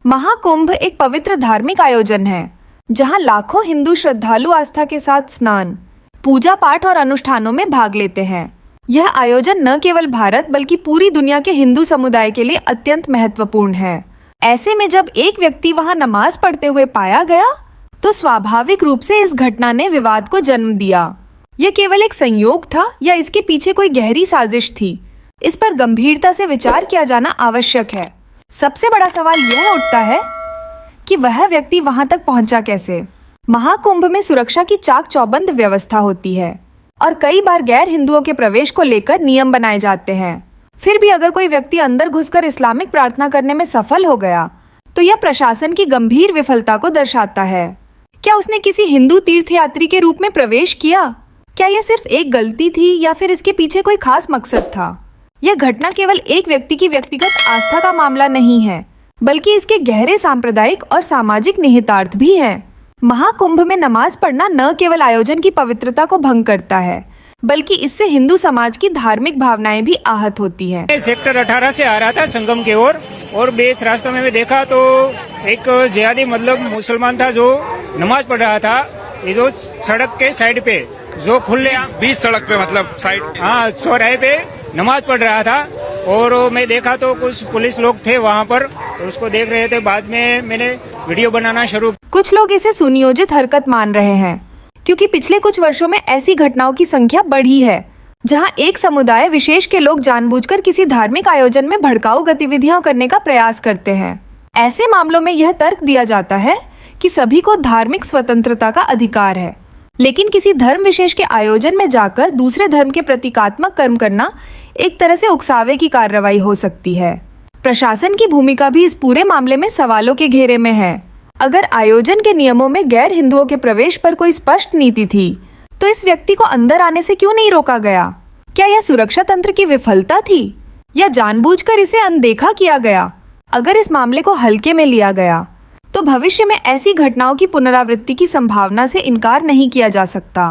महाकुंभ एक पवित्र धार्मिक आयोजन है जहां लाखों हिंदू श्रद्धालु आस्था के साथ स्नान, पूजा पाठ और अनुष्ठानों में भाग लेते हैं। यह आयोजन न केवल भारत बल्कि पूरी दुनिया के हिंदू समुदाय के लिए अत्यंत महत्वपूर्ण है। ऐसे में जब एक व्यक्ति वहां नमाज पढ़ते हुए पाया गया तो स्वाभाविक रूप से इस घटना ने विवाद को जन्म दिया। यह केवल एक संयोग था या इसके पीछे कोई गहरी साजिश थी? इस पर गंभीरता से विचार किया जाना आवश्यक है। सबसे बड़ा सवाल यह उठता है कि वह व्यक्ति वहां तक पहुंचा कैसे। महाकुंभ में सुरक्षा की चाक चौबंद व्यवस्था होती है और कई बार गैर हिंदुओं के प्रवेश को लेकर नियम बनाए जाते हैं। फिर भी अगर कोई व्यक्ति अंदर घुसकर इस्लामिक प्रार्थना करने में सफल हो गया तो यह प्रशासन की गंभीर विफलता को दर्शाता है। क्या उसने किसी हिंदू तीर्थयात्री के रूप में प्रवेश किया? क्या यह सिर्फ एक गलती थी या फिर इसके पीछे कोई खास मकसद था? यह घटना केवल एक व्यक्ति की व्यक्तिगत आस्था का मामला नहीं है, बल्कि इसके गहरे सांप्रदायिक और सामाजिक निहितार्थ भी हैं। महाकुंभ में नमाज पढ़ना न केवल आयोजन की पवित्रता को भंग करता है, बल्कि इससे हिंदू समाज की धार्मिक भावनाएं भी आहत होती हैं। सेक्टर 18 से आ रहा था संगम की ओर और बेस रास्ते में देखा तो एक जिहादी मतलब मुसलमान था जो नमाज पढ़ रहा था। ये जो सड़क के साइड पे जो खुले बीच सड़क पे मतलब साइड, हाँ, चौराहे पे नमाज पढ़ रहा था और मैं देखा तो कुछ पुलिस लोग थे वहाँ पर तो उसको देख रहे थे। बाद में मैंने वीडियो बनाना शुरू। कुछ लोग इसे सुनियोजित हरकत मान रहे हैं क्योंकि पिछले कुछ वर्षों में ऐसी घटनाओं की संख्या बढ़ी है जहां एक समुदाय विशेष के लोग जानबूझकर किसी धार्मिक आयोजन में भड़काऊ गतिविधियां करने का प्रयास करते हैं। ऐसे मामलों में यह तर्क दिया जाता है कि सभी को धार्मिक स्वतंत्रता का अधिकार है, लेकिन किसी धर्म विशेष के आयोजन में जाकर दूसरे धर्म के प्रतीकात्मक कर्म करना एक तरह से उकसावे की कार्रवाई हो सकती है। प्रशासन की भूमिका भी इस पूरे मामले में सवालों के घेरे में है। अगर आयोजन के नियमों में गैर हिंदुओं के प्रवेश पर कोई स्पष्ट नीति थी तो इस व्यक्ति को अंदर आने से क्यों नहीं रोका गया? क्या यह सुरक्षा तंत्र की विफलता थी या जानबूझकर इसे अनदेखा किया गया? अगर इस मामले को हल्के में लिया गया तो भविष्य में ऐसी घटनाओं की पुनरावृत्ति की संभावना से इनकार नहीं किया जा सकता।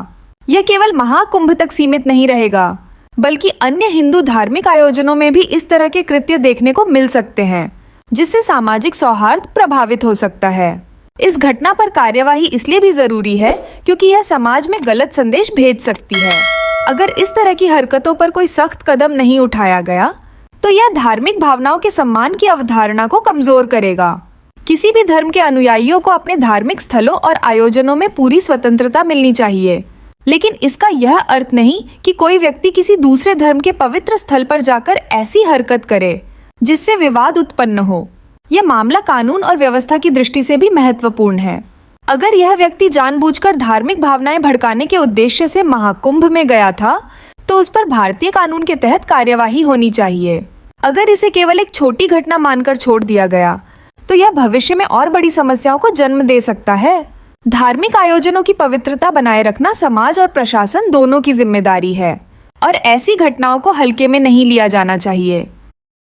यह केवल महाकुंभ तक सीमित नहीं रहेगा, बल्कि अन्य हिंदू धार्मिक आयोजनों में भी इस तरह के कृत्य देखने को मिल सकते हैं, जिससे सामाजिक सौहार्द प्रभावित हो सकता है। इस घटना पर कार्यवाही इसलिए भी जरूरी है क्योंकि यह समाज में गलत संदेश भेज सकती है। अगर इस तरह की हरकतों पर कोई सख्त कदम नहीं उठाया गया तो यह धार्मिक भावनाओं के सम्मान की अवधारणा को कमजोर करेगा। किसी भी धर्म के अनुयायियों को अपने धार्मिक स्थलों और आयोजनों में पूरी स्वतंत्रता मिलनी चाहिए, लेकिन इसका यह अर्थ नहीं कि कोई व्यक्ति किसी दूसरे धर्म के पवित्र स्थल पर जाकर ऐसी हरकत करे जिससे विवाद उत्पन्न हो। यह मामला कानून और व्यवस्था की दृष्टि से भी महत्वपूर्ण है। अगर यह व्यक्ति जानबूझकर धार्मिक भावनाएं भड़काने के उद्देश्य से महाकुंभ में गया था तो उस पर भारतीय कानून के तहत कार्यवाही होनी चाहिए। अगर इसे केवल एक छोटी घटना मानकर छोड़ दिया गया तो यह भविष्य में और बड़ी समस्याओं को जन्म दे सकता है। धार्मिक आयोजनों की पवित्रता बनाए रखना समाज और प्रशासन दोनों की जिम्मेदारी है और ऐसी घटनाओं को हल्के में नहीं लिया जाना चाहिए।